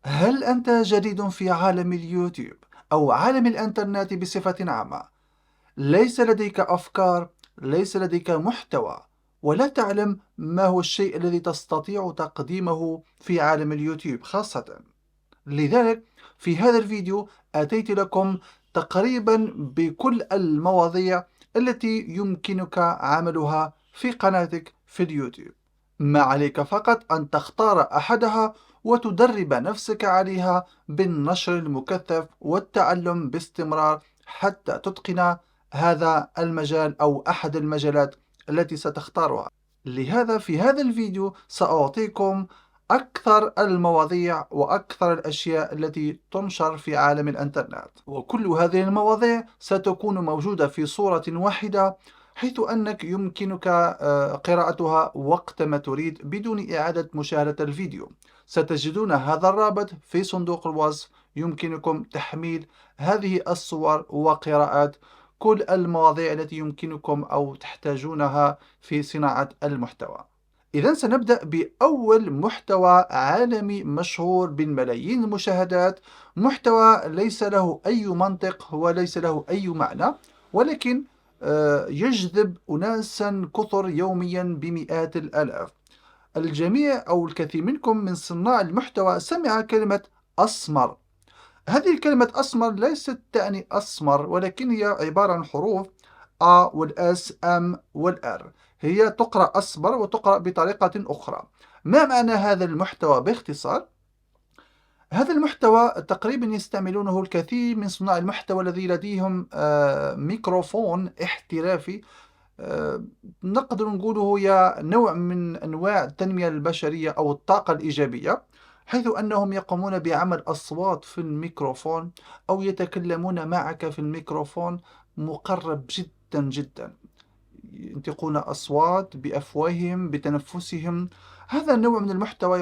هل أنت جديد في عالم اليوتيوب أو عالم الإنترنت بصفة عامة؟ ليس لديك أفكار، ليس لديك محتوى، ولا تعلم ما هو الشيء الذي تستطيع تقديمه في عالم اليوتيوب خاصة. لذلك في هذا الفيديو أتيت لكم تقريبا بكل المواضيع التي يمكنك عملها في قناتك في اليوتيوب. ما عليك فقط أن تختار أحدها وتدرب نفسك عليها بالنشر المكثف والتعلم باستمرار حتى تتقن هذا المجال أو أحد المجالات التي ستختارها. لهذا في هذا الفيديو سأعطيكم أكثر المواضيع وأكثر الأشياء التي تنشر في عالم الإنترنت، وكل هذه المواضيع ستكون موجودة في صورة واحدة، حيث أنك يمكنك قراءتها وقت ما تريد بدون إعادة مشاهدة الفيديو. ستجدون هذا الرابط في صندوق الوصف. يمكنكم تحميل هذه الصور وقراءة كل المواضيع التي يمكنكم أو تحتاجونها في صناعة المحتوى. إذا سنبدأ بأول محتوى عالمي مشهور بالملايين المشاهدات، محتوى ليس له أي منطق وليس له أي معنى، ولكن يجذب أناسا كثر يوميا بمئات الآلاف. الجميع أو الكثير منكم من صناع المحتوى سمع كلمة أسمر. هذه الكلمة أسمر ليست تعني أسمر، ولكن هي عبارة عن حروف A والS M والR. هي تقرأ أسمر وتقرأ بطريقة أخرى. ما معنى هذا المحتوى باختصار؟ هذا المحتوى تقريبا يستعملونه الكثير من صناع المحتوى الذي لديهم ميكروفون احترافي. آه، نقدر نقوله هي نوع من أنواع التنمية البشرية أو الطاقة الإيجابية، حيث أنهم يقومون بعمل أصوات في الميكروفون أو يتكلمون معك في الميكروفون مقرب جدا جدا، ينطقون أصوات بأفواههم بتنفسهم. هذا النوع من المحتوى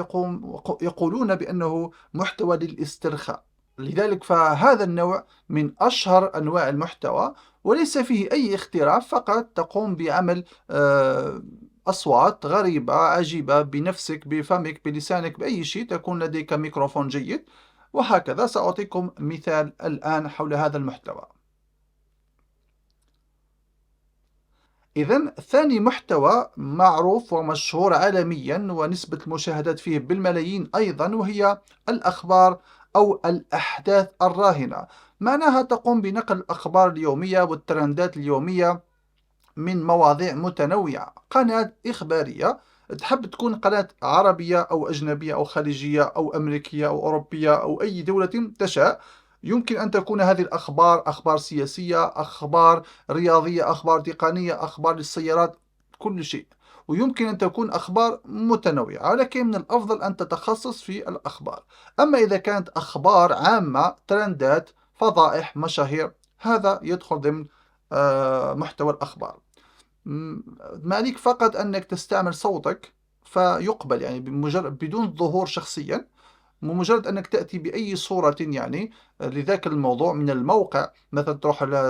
يقولون بأنه محتوى للاسترخاء. لذلك فهذا النوع من أشهر أنواع المحتوى، وليس فيه أي اختراع، فقط تقوم بعمل أصوات غريبة عجيبة بنفسك بفمك بلسانك بأي شيء، تكون لديك ميكروفون جيد. وهكذا سأعطيكم مثال الآن حول هذا المحتوى. إذا ثاني محتوى معروف ومشهور عالميا ونسبة المشاهدات فيه بالملايين أيضا، وهي الأخبار أو الأحداث الراهنة. معناها تقوم بنقل الأخبار اليومية والترندات اليومية من مواضيع متنوعة. قناة إخبارية، تحب تكون قناة عربية أو أجنبية أو خليجية أو أمريكية أو أوروبية أو أي دولة تشاء، يمكن أن تكون هذه الأخبار أخبار سياسية، أخبار رياضية، أخبار تقنية، أخبار للسيارات، كل شيء. ويمكن أن تكون أخبار متنوعة، ولكن من الأفضل أن تتخصص في الأخبار. أما إذا كانت أخبار عامة، ترندات، فضائح، مشاهير، هذا يدخل ضمن محتوى الأخبار. ما عليك فقط أنك تستعمل صوتك فيقبل، يعني بمجرد بدون ظهور شخصيا، بمجرد أنك تأتي بأي صورة يعني لذاك الموضوع من الموقع. مثلا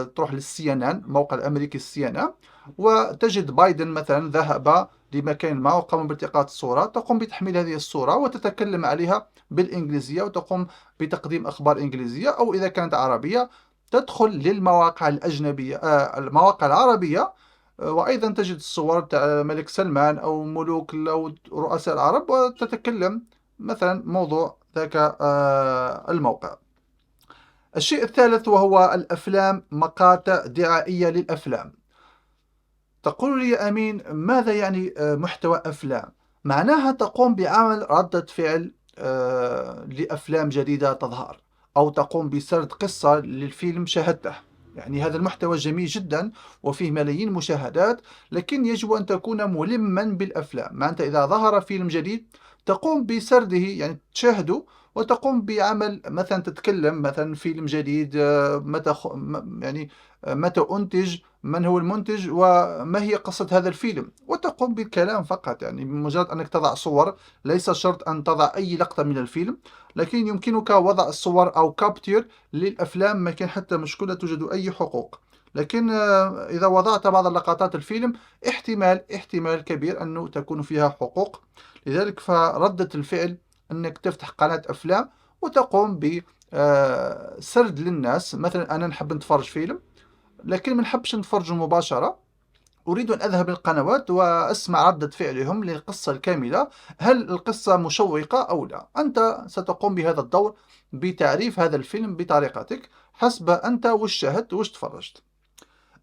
تروح للسي ان ان، موقع الأمريكي السي ان ان، وتجد بايدن مثلا ذهب لمكان ما وقام بالتقاط الصورة، تقوم بتحميل هذه الصورة وتتكلم عليها بالإنجليزية وتقوم بتقديم أخبار إنجليزية، أو إذا كانت عربية تدخل للمواقع الأجنبية المواقع العربية، وأيضا تجد الصور تاع الملك سلمان أو ملوك أو رؤساء العرب، وتتكلم مثلا موضوع ذاك الموقع. الشيء الثالث وهو الأفلام، مقاطع دعائية للأفلام. تقول لي يا أمين، ماذا يعني محتوى أفلام؟ معناها تقوم بعمل ردة فعل لأفلام جديدة تظهر، أو تقوم بسرد قصة للفيلم شاهدته. يعني هذا المحتوى جميل جدا وفيه ملايين مشاهدات، لكن يجب أن تكون ملما بالأفلام. معناتها إذا ظهر فيلم جديد تقوم بسرده، يعني تشاهده، وتقوم بعمل مثلا تتكلم مثلا فيلم جديد يعني متى أنتج، من هو المنتج، وما هي قصة هذا الفيلم، وتقوم بالكلام فقط. يعني بمجرد أنك تضع صور، ليس شرط أن تضع أي لقطة من الفيلم، لكن يمكنك وضع الصور أو كابتير للأفلام، ما كان حتى مشكلة توجد أي حقوق. لكن إذا وضعت بعض اللقطات الفيلم، احتمال كبير أنه تكون فيها حقوق. لذلك فردة الفعل أنك تفتح قناة أفلام وتقوم بسرد للناس. مثلا أنا نحب نتفرج فيلم لكن ما نحبش نتفرج مباشرة، أريد أن أذهب للقنوات وأسمع ردة فعلهم للقصة الكاملة، هل القصة مشوقة أو لا. أنت ستقوم بهذا الدور بتعريف هذا الفيلم بطريقتك حسب أنت وش شاهدت وش تفرجت.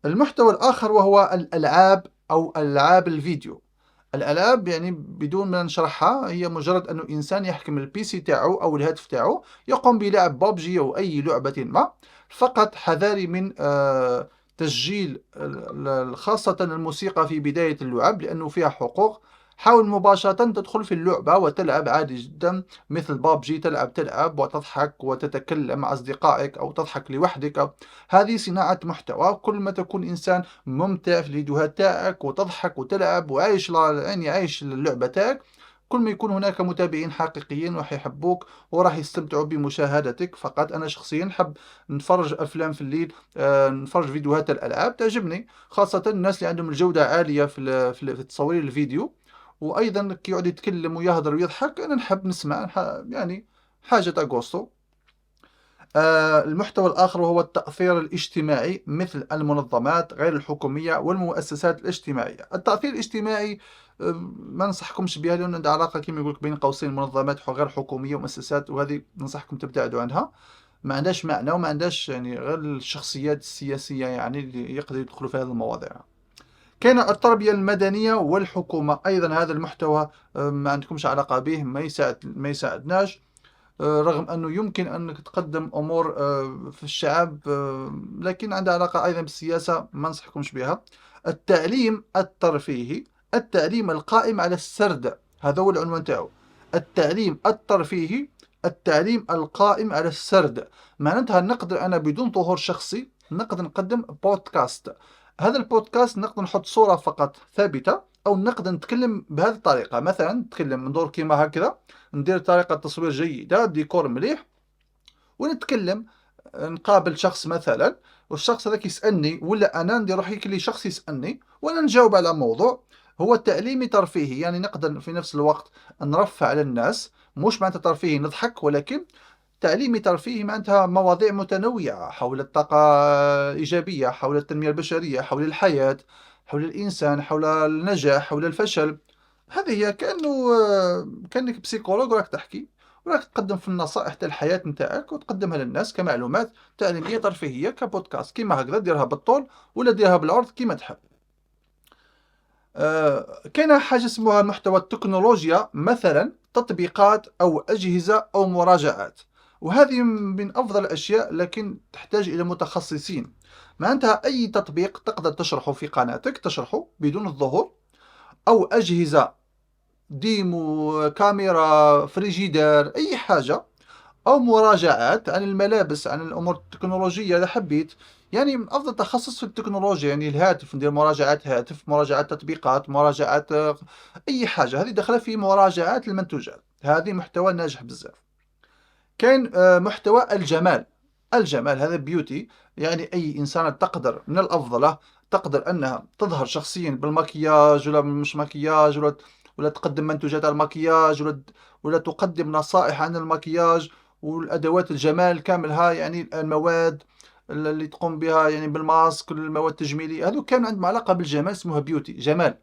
المحتوى الآخر وهو الألعاب أو ألعاب الفيديو. الألعاب يعني بدون ما نشرحها هي مجرد أنه إنسان يحكم البي سي تاعو أو الهاتف تاعو يقوم بلعب بابجي أو أي لعبة ما. فقط حذاري من تسجيل خاصة الموسيقى في بداية اللعب لأنه فيها حقوق. حاول مباشرة تدخل في اللعبة وتلعب عادي جدا مثل بابجي، تلعب وتضحك وتتكلم مع أصدقائك أو تضحك لوحدك. هذه صناعة محتوى. كل ما تكون إنسان ممتع في الفيديوهات تاعك وتضحك وتلعب وعايش يعني عايش اللعبة تاعك، كل ما يكون هناك متابعين حقيقيين راح يحبوك وراح يستمتعوا بمشاهدتك. فقط أنا شخصيا نحب نتفرج أفلام في الليل، نتفرج فيديوهات الألعاب تعجبني، خاصة الناس اللي عندهم الجودة عالية في تصوير الفيديو. وأيضا كي يقعد يتكلم ويهضر ويضحك أنا نحب نسمع يعني حاجة أغوستو. المحتوى الآخر وهو التأثير الاجتماعي مثل المنظمات غير الحكومية والمؤسسات الاجتماعية. التأثير الاجتماعي ما ننصحكمش بها لأن عندها علاقة كما يقولك بين قوسين منظمات غير حكومية ومؤسسات، وهذه ننصحكم تبتعدوا عنها. ما عندهاش معنى وما عندهاش يعني غير الشخصيات السياسية يعني اللي يقدروا يدخلوا في هذه المواضيع. كاين التربية المدنية والحكومة، أيضا هذا المحتوى ما عندكمش علاقة به، ما يساعدناش. رغم أنه يمكن أنك تقدم أمور في الشعب لكن عندها علاقة أيضا بالسياسة، ما ننصحكمش بها. التعليم الترفيهي، التعليم القائم على السرد، هذا هو العنوان تاعو. التعليم الترفيهي، التعليم القائم على السرد. معناتها نقدر أنا بدون ظهور شخصي نقدر نقدم بودكاست. هذا البودكاست نقدر نحط صورة فقط ثابتة أو نقدر نتكلم بهذه الطريقة. مثلا نتكلم ندور كيما هكذا، ندير طريقة تصوير جيدة، ديكور مليح، ونتكلم. نقابل شخص مثلا والشخص هذاك يسألني ولا أنا ندير روحي كلي شخص يسألني وأنا نجاوب على موضوع. هو تعليمي ترفيهي، يعني نقدر في نفس الوقت نرفع على الناس، مش معناتها ترفيهي نضحك، ولكن تعليمي ترفيهي معناتها مواضيع متنوعة حول الطاقة الإيجابية، حول التنمية البشرية، حول الحياة، حول الإنسان، حول النجاح، حول الفشل. هذه هي كأنك بسيكولوج وراك تحكي وراك تقدم في النصائح تاع الحياة نتاعك وتقدمها للناس كمعلومات تعليمية ترفيهية كبودكاست كيما هكذا، ديرها بالطول ولا ديرها بالعرض كيما تحب. كاينه حاجة اسمها محتوى التكنولوجيا، مثلا تطبيقات أو أجهزة أو مراجعات، وهذه من أفضل الأشياء لكن تحتاج إلى متخصصين. معناتها أي تطبيق تقدر تشرحه في قناتك، تشرحه بدون الظهور، أو أجهزة ديمو، كاميرا، فريجيدر، أي حاجة، أو مراجعات عن الملابس، عن الأمور التكنولوجية إذا حبيت. يعني من أفضل تخصص في التكنولوجيا يعني الهاتف، ندير مراجعات هاتف، مراجعات تطبيقات، مراجعات أي حاجة، هذه داخلة في مراجعات المنتوجات. هذه محتوى ناجح بزاف. كاين محتوى الجمال. الجمال هذا بيوتي، يعني أي إنسانة تقدر من الأفضل تقدر أنها تظهر شخصيا بالمكياج ولا مش مكياج، ولا تقدم منتوجات على المكياج، ولا تقدم نصائح عن المكياج والأدوات الجمال كاملها، يعني المواد اللي تقوم بها يعني بالماسك، المواد التجميلية، هذو كان عندهم علاقة بالجمال، اسمها بيوتي، جمال.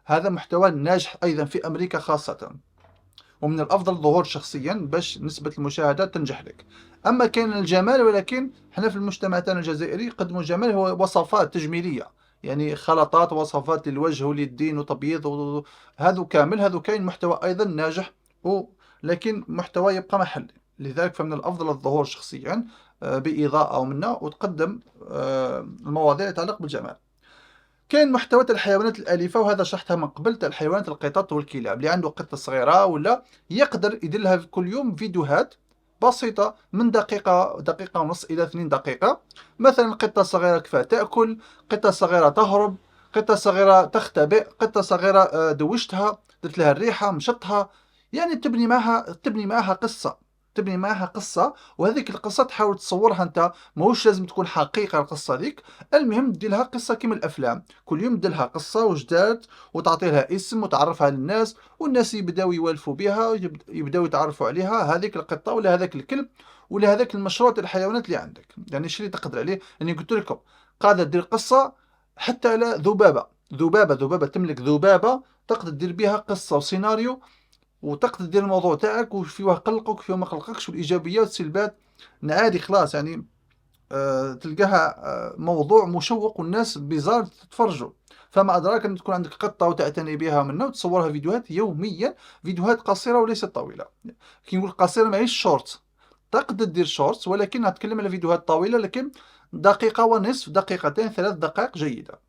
هذا محتوى ناجح أيضا في أمريكا خاصة، ومن الأفضل الظهور شخصيا باش نسبة المشاهدات تنجح لك. أما كان الجمال، ولكن حنا في المجتمع تاعنا الجزائري يقدموا الجمال هو وصفات تجميلية، يعني خلطات وصفات للوجه واليدين وتبييض هذا كامل. هذا كاين محتوى أيضا ناجح لكن محتوى يبقى محلي. لذلك فمن الأفضل الظهور شخصيا بإضاءة منا وتقدم المواضيع تتعلق بالجمال. كاين محتوى الحيوانات الأليفة، وهذا شرحتها من قبل، تاع الحيوانات القطط والكلاب. اللي عنده قطة صغيرة ولا يقدر يدير لها كل يوم فيديوهات بسيطة من دقيقة، دقيقة ونص إلى 2 دقائق. مثلا قطة صغيرة كيف تأكل، قطة صغيرة تهرب، قطة صغيرة تختبئ، قطة صغيرة دوشتها، درت لها الريحة، مشطها، يعني تبني معها قصة. تبني معها قصة، وهذيك القصة تحاول تصورها أنت، ماهوش لازم تكون حقيقة القصة ذيك، المهم دير لها قصة كيما الأفلام، كل يوم دير لها قصة واش دارت، وتعطي لها اسم وتعرفها للناس، والناس يبداو يوالفوا بها، يبداو يتعرفوا عليها، هذيك القطة ولا هذاك الكلب ولا هذاك المشروع تاع الحيوانات اللي عندك. يعني الشيء اللي تقدر عليه اني قلت لكم قاعده دير قصه حتى على ذبابه تملك ذبابه، تقدر دير بها قصه وسيناريو، وتقدر دير الموضوع تاعك وش فيه قلقك وش فيه ما قلقكش، والايجابيات والسلبات عادي خلاص. يعني تلقاها موضوع مشوق والناس بيزار تتفرجوا. فما أدراك أن تكون عندك قطة وتعتني بها منا وتصورها فيديوهات يوميا، فيديوهات قصيرة وليست طويلة. كي نقول قصيرة ماهيش شورت، تقدر دير شورتس ولكن نتكلم على فيديوهات طويلة، لكن دقيقة ونصف، دقيقتين، 3 دقائق جيدة.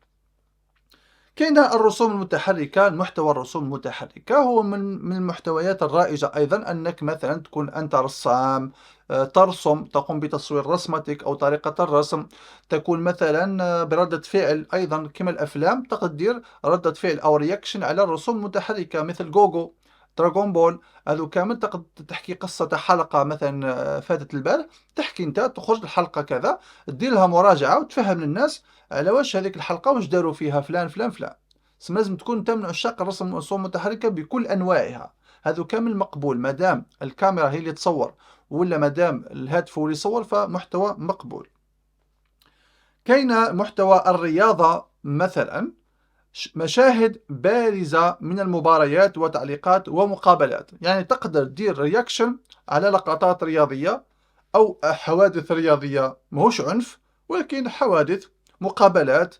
كاين الرسوم المتحركة. المحتوى الرسوم المتحركة هو من المحتويات الرائجة أيضا، أنك مثلا تكون أنت رسام، ترسم، تقوم بتصوير رسمتك أو طريقة الرسم، تكون مثلا بردة فعل أيضا كما الأفلام، تقدر ردة فعل أو رياكشن على الرسوم المتحركة مثل جوجو، دراغون بول. هذو كامل تقدر تحكي قصة حلقة مثلا فاتت البارح، تحكي انت تخرج الحلقة كذا، دير لها مراجعة وتفهم للناس على واش هذيك الحلقة واش داروا فيها فلان فلان فلان. لازم تكون انت من عشاق الرسم المتحركة بكل أنواعها. هذا كامل مقبول مادام الكاميرا هي اللي تصور، ولا مادام الهاتف هو اللي يصور، فمحتوى مقبول. كاين محتوى الرياضة مثلا، مشاهد بارزة من المباريات وتعليقات ومقابلات. يعني تقدر دير رياكشن على لقطات رياضية أو حوادث رياضية، ماهوش عنف ولكن حوادث، مقابلات،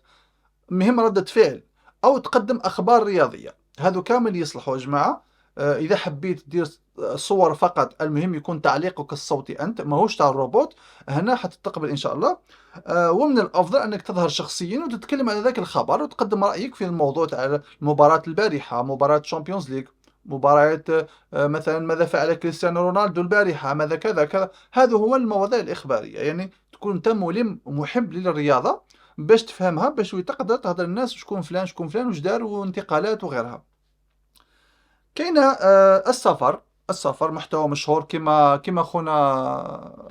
مهم ردة فعل، أو تقدم أخبار رياضية. هذو كامل يصلحوا يا جماعة. إذا حبيت دير صور فقط، المهم يكون تعليقك الصوتي أنت، ماهوش تاع الروبوت، هنا حتتقبل إن شاء الله. ومن الأفضل أنك تظهر شخصيا وتتكلم على ذاك الخبر وتقدم رأيك في الموضوع تاع المباراة البارحة، مباراة شامبيونز ليج، مباراة مثلا ماذا فعل كريستيانو رونالدو البارحة، ماذا كذا كذا. هذا هو المواضيع الإخبارية. يعني تكون أنت ملم ومحب للرياضة باش تفهمها، باش تقدر تهضر للناس شكون فلان شكون فلان واش دار، وانتقالات وغيرها. كاين السفر محتوى مشهور، كما خونا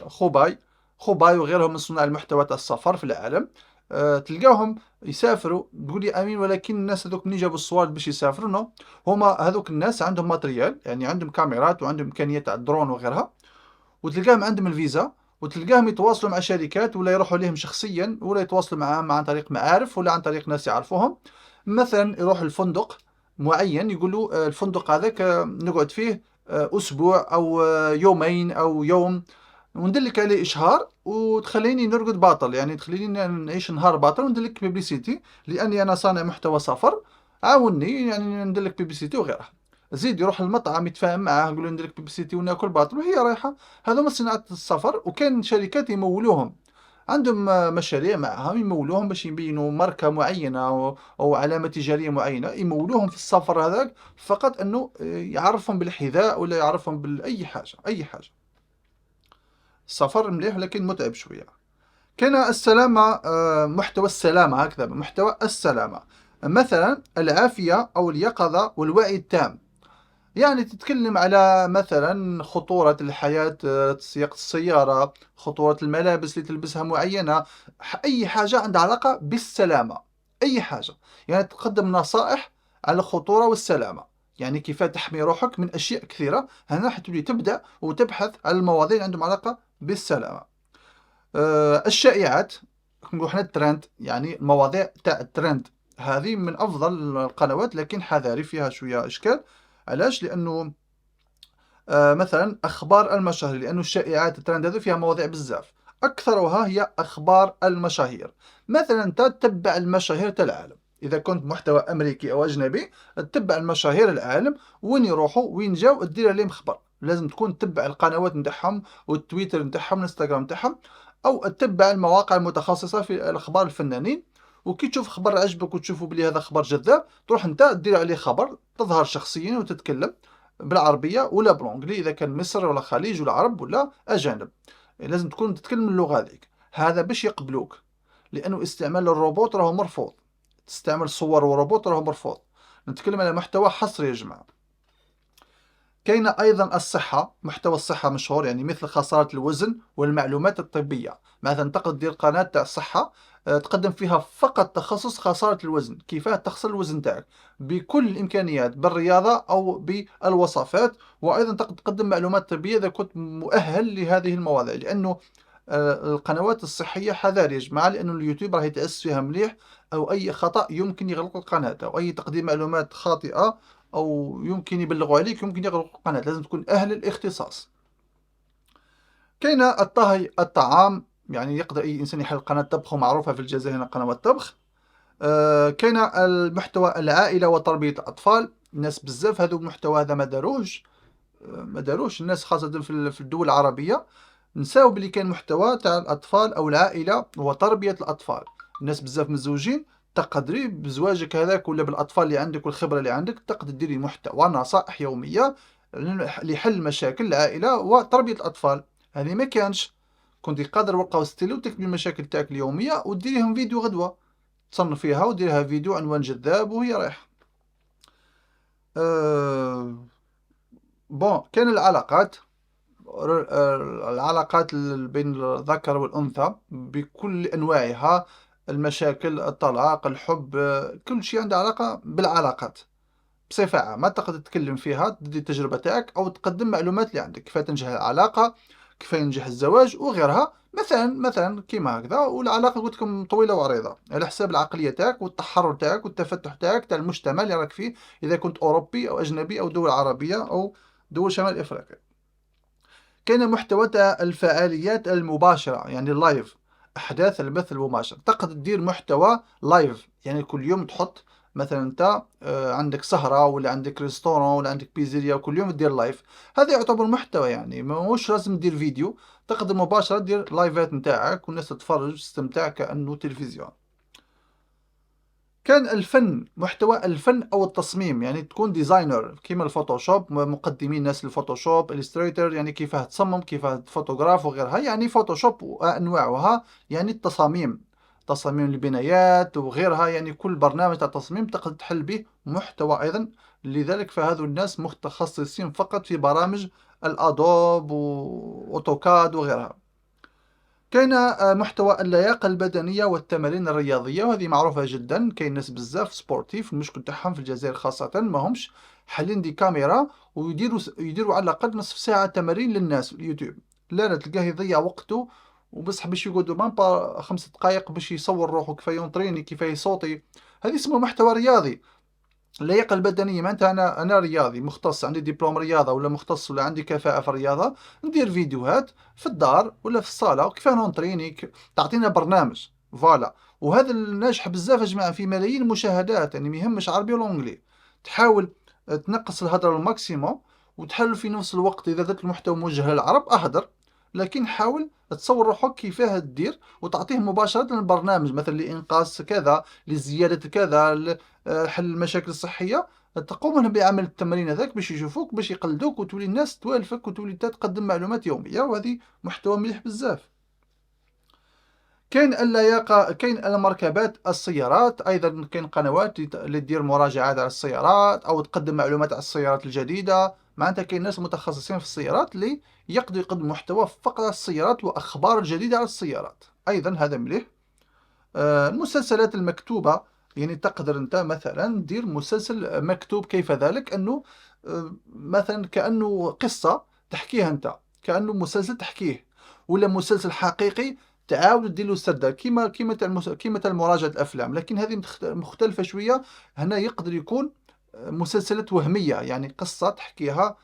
خوباي وغيرهم من صناع المحتوى تاع السفر في العالم. تلقاهم يسافروا، تقول لي امين ولكن الناس هذوك منين جابوا الصور باش يسافروا؟ نو، هما هذوك الناس عندهم ماتريال، يعني عندهم كاميرات وعندهم امكانيات تاع الدرون وغيرها، وتلقاهم عندهم الفيزا، وتلقاهم يتواصلوا مع شركات ولا يروحوا لهم شخصيا ولا يتواصلوا معهم عن طريق معارف ولا عن طريق ناس يعرفوهم. مثلا يروح الفندق معين، يقولوا الفندق هذاك نقعد فيه أسبوع أو يومين أو يوم، وندلك عليه إشهار وتخليني نرقد باطل، يعني تخليني نعيش نهار باطل وندلك بيبليسيتي، لأني أنا صانع محتوى سفر، عاوني يعني ندلك بيبليسيتي وغيرها. زيد يروح المطعم يتفاهم معاه، يقول له نديرلك بيبليسيتي وناكل باطل وهي رايحة. هذا من صناعة السفر. وكان شركات يمولوهم، عندهم مشاريع معهم يمولوهم باش يبينوا ماركة معينة أو علامة تجارية معينة، يمولوهم في السفر هذاك فقط أنه يعرفهم بالحذاء ولا يعرفهم بأي حاجة أي حاجة. السفر مليح لكن متعب شوية. كاين السلامة، محتوى السلامة هكذا، محتوى السلامة مثلا العافية أو اليقظة والوعي التام. يعني تتكلم على مثلا خطورة الحياة، سياقة السيارة، خطورة الملابس اللي تلبسها معينة، أي حاجة عندها علاقة بالسلامة، أي حاجة. يعني تقدم نصائح على الخطورة والسلامة، يعني كيف تحمي روحك من أشياء كثيرة. هنا حتبدي تبدأ وتبحث على المواضيع اللي عندهم علاقة بالسلامة. الشائعات، نقول احنا الترند، يعني المواضيع تاع الترند هذه من أفضل القنوات، لكن حذاري فيها شوية إشكال. علاش؟ لأنه مثلا أخبار المشاهير، لأنه الشائعات الترند هذو فيها مواضيع بزاف، أكثرها هي أخبار المشاهير. مثلا أنت تتبع المشاهير تاع العالم، إذا كنت محتوى أمريكي أو أجنبي تتبع المشاهير العالم، وين يروحوا وين جاو دير عليهم خبر. لازم تكون تتبع القنوات نتاعهم والتويتر نتاعهم والانستغرام نتاعهم، أو تتبع المواقع المتخصصة في الأخبار الفنانين. وكي تشوف خبر عجبك وتشوفوا بلي هذا خبر جذاب، تروح انت دير عليه خبر، تظهر شخصيا وتتكلم بالعربية ولا بالانجلي، إذا كان مصر ولا خليج ولا عرب ولا أجانب. لازم تكون تتكلم اللغة هذيك، هذا باش يقبلوك، لأنه استعمال الروبوت راهو مرفوض، تستعمل صور وروبوت راهو مرفوض. نتكلم على محتوى حصري يا جماعة. كاين أيضا الصحة، محتوى الصحة مشهور، يعني مثل خسارة الوزن والمعلومات الطبية. مثلا تقدر دير قناة تاع الصحة، تقدم فيها فقط تخصص خسارة الوزن، كيفاه تخسر الوزن تاعك بكل الإمكانيات، بالرياضة أو بالوصفات. وأيضا تقدر تقدم معلومات طبية إذا كنت مؤهل لهذه المواضيع، لأنه القنوات الصحية حذار يا جماعة، لأنه اليوتيوب راه يتأسس فيها مليح، أو أي خطأ يمكن يغلق القناة، أو أي تقديم معلومات خاطئة أو يمكن يبلغوا عليك يمكن يغلق القناة. لازم تكون أهل الاختصاص. كاين الطهي، الطعام، يعني يقدر أي إنسان يحل قناة طبخ، ومعروفة في الجزائر هنا قنوات طبخ. كاين المحتوى العائلة وتربية الأطفال، الناس بزاف هذو المحتوى هذا ما داروش الناس، خاصة في الدول العربية نساو بلي كاين محتوى تاع الأطفال أو العائلة وتربية الأطفال. الناس بزاف مزوجين، تقدري بزواجك هذاك ولا بالأطفال اللي عندك والخبرة اللي عندك تقدر ديري محتوى نصائح يومية لحل مشاكل العائلة وتربية الأطفال. هذه ما كانش، كنت قادر وقع ستيلو وتكتبي المشاكل تاعك اليومية وديريهم فيديو غدوة، تصنفيها وديرها فيديو عنوان جذاب وهي رايحة. أه بون كاين العلاقات، العلاقات بين الذكر والأنثى بكل أنواعها، المشاكل، الطلاق، الحب، كل شيء عنده علاقة بالعلاقات بصفة عامة. تقدر تتكلم فيها، تدي التجربة تاعك أو تقدم معلومات اللي عندك، كيف تنجح العلاقة، كيف ينجح الزواج وغيرها. مثلا كيما هكذا. والعلاقة قلت لكم طويلة وعريضة على حساب العقلية تاعك والتحرر تاعك والتفتح تاعك تاع المجتمع اللي راك فيه، إذا كنت أوروبي أو أجنبي أو دول عربية أو دول شمال إفريقيا. كاين محتوى تاع الفعاليات المباشرة، يعني اللايف، أحداث البث المباشر. تقدر دير محتوى لايف، يعني كل يوم تحط مثلا انت عندك سهرة ولا عندك ريستوران ولا عندك بيزيريا وكل يوم تدير لايف. هذا يعتبر محتوى، يعني مش لازم تدير فيديو، تقدر مباشرة دير لايفات نتاعك والناس تتفرج تستمتع كأنه تلفزيون. كان الفن، محتوى الفن او التصميم، يعني تكون ديزاينر كيما الفوتوشوب، مقدمين ناس للفوتوشوب، الستريتور يعني كيفاه تصمم، كيفاه فوتوغراف وغيرها، يعني فوتوشوب وانواعها، يعني التصاميم، تصاميم البنايات وغيرها، يعني كل برنامج تاع تصميم تقدر تحل به محتوى ايضا. لذلك فهذو الناس متخصصين فقط في برامج الادوب واوتوكاد وغيرها. كاين محتوى اللياقة البدنية والتمارين الرياضية، وهذه معروفة جدا. كاين ناس بزاف سبورتيف، المشكل تاعهم في الجزائر خاصة ما همش حالين دي كاميرا ويديروا على الأقل نصف ساعة تمارين للناس في اليوتيوب. لا تلقاه يضيع وقته وبصح باش يقعدوا مام با 5 دقائق باش يصور روحه كيف ينطريني كيف يصوتي. هذه اسمه محتوى رياضي. اللياقة البدنية معناتها أنا رياضي مختص، عندي دبلوم رياضة ولا مختص ولا عندي كفاءة في الرياضة، ندير فيديوهات في الدار ولا في الصالة كيف نونطريني، تعطينا برنامج فوالا. وهذا الناجح بزاف يا جماعة، في ملايين المشاهدات، يعني ما يهمش عربي ولا انجلي. تحاول تنقص الهضرة الماكسيموم، وتحاول في نفس الوقت إذا درت المحتوى موجه للعرب أهدر، لكن حاول تصور روحك كيفاه تدير وتعطيه مباشرة البرنامج، مثلا لإنقاص كذا، لزيادة كذا، حل المشاكل الصحية. تقوم هنا بعمل التمرين هذاك باش يشوفوك باش يقلدوك وتولي الناس توالفك وتولي تقدم معلومات يومية، وهذه محتوى مليح بزاف. كاين اللياقة، كاين المركبات، السيارات أيضا، كاين قنوات اللي تدير مراجعات على السيارات أو تقدم معلومات على السيارات الجديدة. معناتها كاين ناس متخصصين في السيارات اللي يقدروا يقدموا محتوى فقط على السيارات وأخبار جديدة على السيارات، أيضا هذا مليح. المسلسلات المكتوبة، يعني تقدر أنت مثلا دير مسلسل مكتوب، كيف ذلك أنه مثلا كأنه قصة تحكيها أنت، كأنه مسلسل تحكيه، ولا مسلسل حقيقي تعاود دير له سردة كيما تاع مراجعة الأفلام، لكن هذه مختلفة شوية. هنا يقدر يكون مسلسلات وهمية، يعني قصة تحكيها،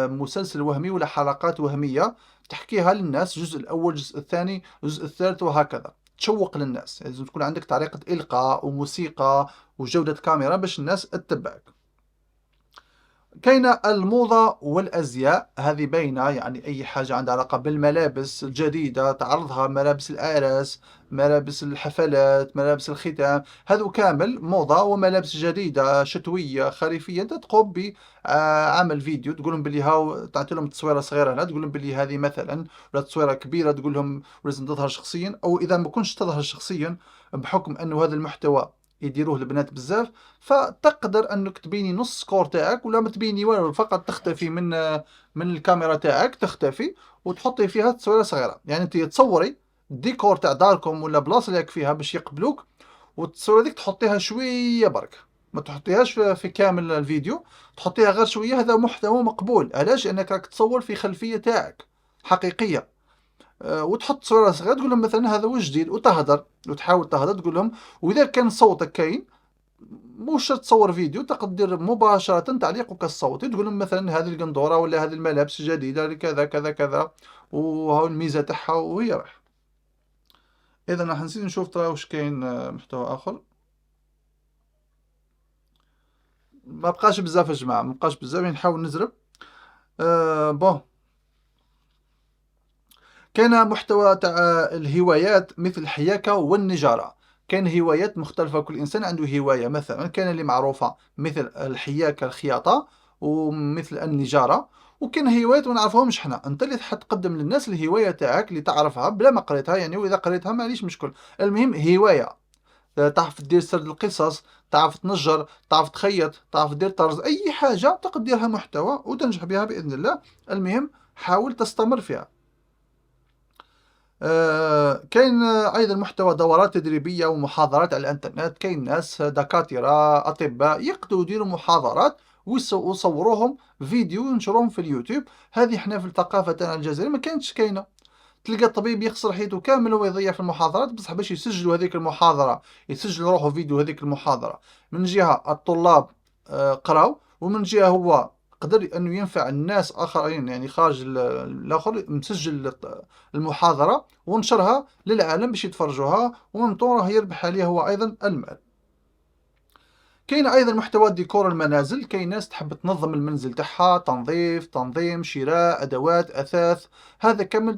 مسلسل وهمي ولا حلقات وهمية تحكيها للناس، الجزء الأول الجزء الثاني الجزء الثالث وهكذا، تشوق للناس. لازم تكون عندك طريقة إلقاء وموسيقى وجودة كاميرا باش الناس تتبعك. كاينة الموضة والأزياء، هذه باينة، يعني أي حاجة عندها علاقة بالملابس الجديدة تعرضها، ملابس الأعراس، ملابس الحفلات، ملابس الختام، هذو كامل موضة وملابس جديدة شتوية خريفية. أنت تقوم بعمل فيديو تقول لهم بلي هاو، تعطي لهم تصويرة صغيرة هنا تقول لهم بلي هذه مثلا، ولا تصويرة كبيرة تقول لهم ولازم تظهر شخصيا، أو إذا ما كنتش تظهر شخصيا بحكم أنه هذا المحتوى يديروه البنات بزاف، فتقدر انك تبيني نص سكور تاعك ولا ما تبيني والو، فقط تختفي من الكاميرا تاعك، تختفي وتحطي فيها تصويره صغيره. يعني انت تصوري الديكور تاع داركم ولا بلاصه اللي راك فيها باش يقبلوك، والتصويره ديك تحطيها شويه برك، ما تحطيهاش في كامل الفيديو، تحطيها غير شويه. هذا محتوى مقبول. علاش؟ انك راك تصور في خلفيه تاعك حقيقيه. وتحط صوره صغيره تقول لهم مثلا هذا واش جديد، وتهدر وتحاول تهدر تقول لهم. واذا كان صوتك كاين، مش شرط تصور فيديو، تقدر دير مباشره تعليقك الصوتي، تقول لهم مثلا هذه القندوره ولا هذه الملابس الجديده كذا كذا كذا، وهاو الميزه تاعها، وهي راح. اذا راح نسيت نشوف ترى واش كاين محتوى اخر. ما بقاش بزاف يا جماعه، ما بقاش بزاف، يعني نحاول نزرب. بون، كان محتوى تاع الهوايات مثل الحياكة والنجارة. كان هوايات مختلفة، كل إنسان عنده هواية. مثلا كان اللي معروفة مثل الحياكة الخياطة، ومثل النجارة. وكان هوايات ما نعرفوهمش حنا، انت اللي تقدم للناس الهواية تاعك اللي تعرفها بلا ما قريتها يعني، واذا قريتها معليش مشكل. المهم هواية، تعرف دير سرد القصص، تعرف تنجر، تعرف تخيط، تعرف دير طرز، اي حاجة تقدر ديرها محتوى وتنجح بها بإذن الله. المهم حاول تستمر فيها. كاين أيضا محتوى دورات تدريبية ومحاضرات على الإنترنت. كاين ناس دكاترة أطباء يقدروا يديروا محاضرات ويصوروهم فيديو وينشروهم في اليوتيوب. هذه حنا في الثقافة تاعنا الجزائرية ما كانتش كاينة. تلقى الطبيب يخسر حياته كامل ويضيع في المحاضرات بصح باش يسجلوا هذيك المحاضرة، يسجل روحه فيديو هذيك المحاضرة. من جهة الطلاب قراو، ومن جهة هو قدر انه ينفع الناس اخرين يعني خارج الاخر، مسجل المحاضرة ونشرها للعالم باش يتفرجوها، ومن راه يربح عليه هو ايضا المال. كاين ايضا محتوى ديكور المنازل. كاين ناس تحب تنظم المنزل تاعها، تنظيف، تنظيم، شراء ادوات اثاث. هذا كامل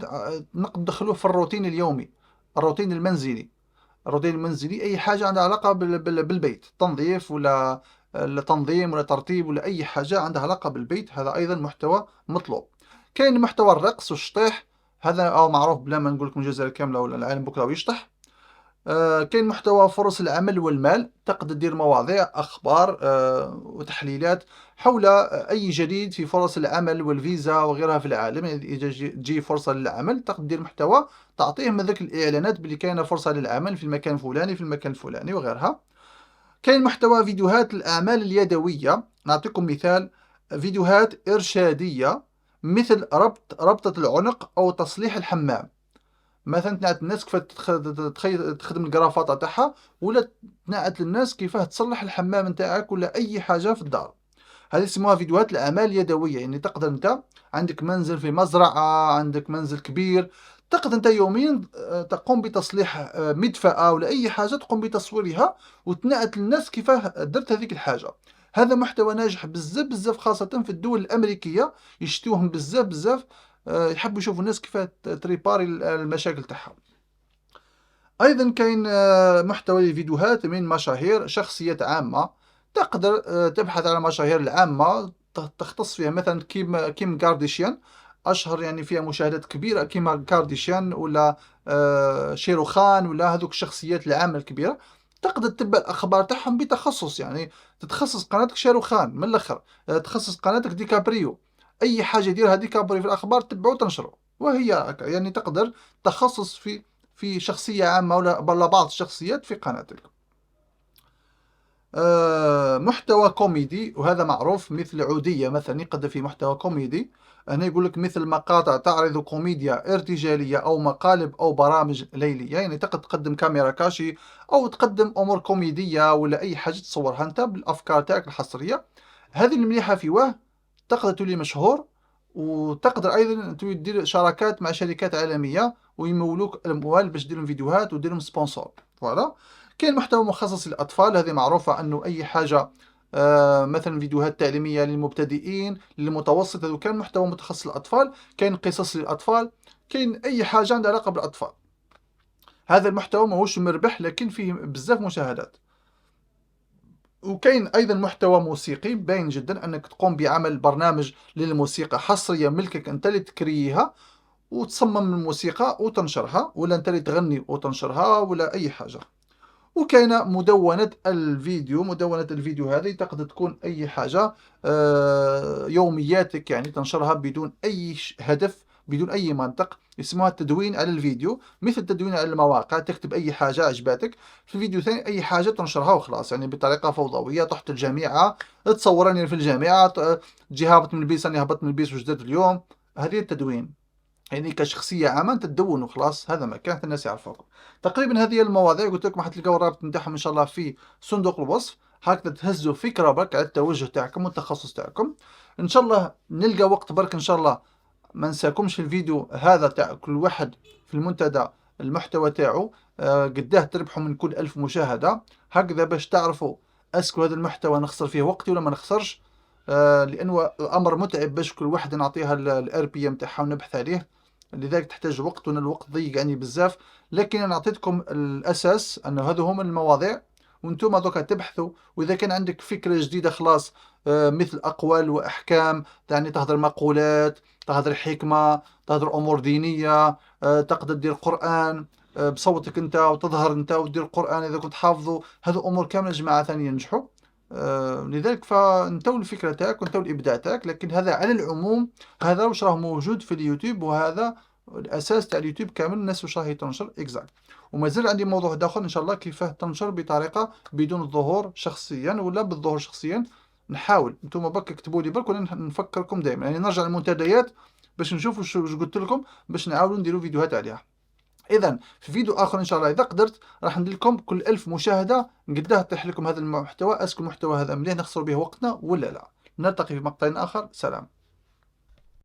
نقدر ندخلوه في الروتين اليومي، الروتين المنزلي. الروتين المنزلي اي حاجه عندها علاقه بالبيت، تنظيف ولا تنظيم ولا ترتيب ولا اي حاجه عندها علاقه بالبيت، هذا ايضا محتوى مطلوب. كاين محتوى الرقص والشطيح، هذا معروف بلا ما نقول لكم الجزائر كامله ولا العالم بكره ويشطح. كاين محتوى فرص العمل والمال. تقدر دير مواضيع أخبار وتحليلات حول أي جديد في فرص العمل والفيزا وغيرها في العالم. يعني إذا تجي فرصة للعمل تقدر دير محتوى تعطيه من ذلك الإعلانات بلي كاينة فرصة للعمل في المكان الفلاني في المكان الفلاني وغيرها. كاين محتوى فيديوهات الأعمال اليدوية. نعطيكم مثال: فيديوهات إرشادية مثل ربطة العنق أو تصليح الحمام. مثلا تنعت الناس كيف تخدم الكرافطه تاعها، ولا تنعت للناس كيفاه تصلح الحمام نتاعك ولا اي حاجه في الدار. هذه يسموها فيديوهات الاعمال اليدويه. يعني تقدر انت عندك منزل في مزرعه، عندك منزل كبير، تقدر انت يوميا تقوم بتصليح مدفأة ولا اي حاجه، تقوم بتصويرها وتنعت للناس كيفاه درت هذيك الحاجه. هذا محتوى ناجح بزاف بزاف، خاصه في الدول الامريكيه يشتوهم بزاف بزاف. يحبوا يشوفوا الناس كيف تريباري المشاكل تاعها. ايضا كاين محتوى الفيديوهات من مشاهير، شخصيات عامة. تقدر تبحث على المشاهير العامة تختص فيها، مثلا كيم كارديشيان، اشهر يعني فيها مشاهدات كبيرة. كيم كارديشيان ولا شيروخان ولا هذوك الشخصيات العامة الكبيرة، تقدر تتبع الاخبار تاعهم بتخصص. يعني تتخصص قناتك شاروخان من الاخر، تخصص قناتك ديكابريو، اي حاجه يديرها ديكابريو في الاخبار تتبعه وتنشره. وهي هكا يعني تقدر تخصص في شخصيه عامه ولا بعض الشخصيات في قناتك. محتوى كوميدي، وهذا معروف مثل عودية مثلا يقدم في محتوى كوميدي. هنا يقول لك مثل مقاطع تعرض كوميديا ارتجالية أو مقالب أو برامج ليلية. يعني تقدر تقدم كاميرا كاشي أو تقدم أمور كوميدية ولا أي حاجة تصورها أنت بالأفكار تاعك الحصرية. هذه المليحة في تقدر تولي مشهور، وتقدر أيضا تدير شراكات مع شركات عالمية ويمولوك الأموال باش ديرهم فيديوهات وديرهم سبونسور. فوالا. كاين محتوى مخصص للأطفال، هذه معروفة أنه أي حاجة مثلا فيديوهات تعليمية للمبتدئين للمتوسط، هذا كان محتوى متخصص للأطفال. كاين قصص للأطفال، كاين أي حاجة عندها علاقة بالأطفال. هذا المحتوى ماهوش مربح لكن فيه بزاف مشاهدات. وكاين أيضا محتوى موسيقي، باين جدا أنك تقوم بعمل برنامج للموسيقى حصرية ملكك أنت اللي تكريها وتصمم الموسيقى وتنشرها، ولا أنت اللي تغني وتنشرها ولا أي حاجة. وكاينة مدونة الفيديو. مدونة الفيديو هذه تقدر تكون أي حاجة، يومياتك يعني تنشرها بدون أي هدف، بدون أي منطق، اسمها التدوين على الفيديو، مثل التدوين على المواقع. تكتب أي حاجة عجباتك في الفيديو ثاني، أي حاجة تنشرها وخلاص، يعني بطريقة فوضوية. تحت الجامعة، تصورني في الجامعة، تجي هابط من البيس، أنا هبطت من البيس وجدت اليوم. هذه التدوين، يعني كشخصية عامة أنت تدون وخلاص، هذا ما كانت الناس يعرفوكم. تقريبا هذه المواضيع قلت لكم، حتلقاو الرابط نتاعهم إن شاء الله في صندوق الوصف. هكذا تهزوا فكرة برك على التوجه تاعكم والتخصص تاعكم. إن شاء الله نلقى وقت برك إن شاء الله. ما نساكمش الفيديو هذا تاع كل واحد في المنتدى المحتوى تاعو، قداه تربحوا من كل 1000 مشاهدة، هكذا باش تعرفوا اسكو هذا المحتوى نخسر فيه وقتي ولا ما نخسرش. لأنه الأمر متعب باش كل واحد نعطيها الار بي ام تاعها ونبحث عليه، لذلك تحتاج وقت، وانا الوقت ضيق يعني بزاف. لكن انا اعطيتكم الاساس انه هذو هما المواضيع، وانتم دوكا تبحثوا. واذا كان عندك فكره جديده خلاص، مثل اقوال واحكام، يعني تهضر مقولات، تهضر حكمه، تهضر امور دينيه، تقدر دير قران بصوتك انت، وتظهر انت وتدير القران اذا كنت حافظه. هذو امور كامله جماعه ثانيه ينجحوا. لذلك فانتو الفكره تاعك وانتو الابداع تاعك، لكن هذا على العموم. هذا واش راه موجود في اليوتيوب، وهذا الاساس تاع اليوتيوب كامل. الناس واش راهي تنشر اكزاكت. ومازال عندي موضوع اخر ان شاء الله، كيفاه تنشر بطريقه بدون الظهور شخصيا ولا بالظهور شخصيا. نحاول انتم برك اكتبوا لي برك، ولا نفكركم دائما، يعني نرجع للمنتديات باش نشوف واش قلت لكم، باش نعاودوا نديروا فيديوهات عليها. اذا في فيديو اخر ان شاء الله اذا قدرت راح ندير لكم كل 1000 مشاهده قداه طيح لكم هذا المحتوى، اسكو المحتوى هذا مليح نخسر به وقتنا ولا لا. نلتقي في مقطع اخر، سلام.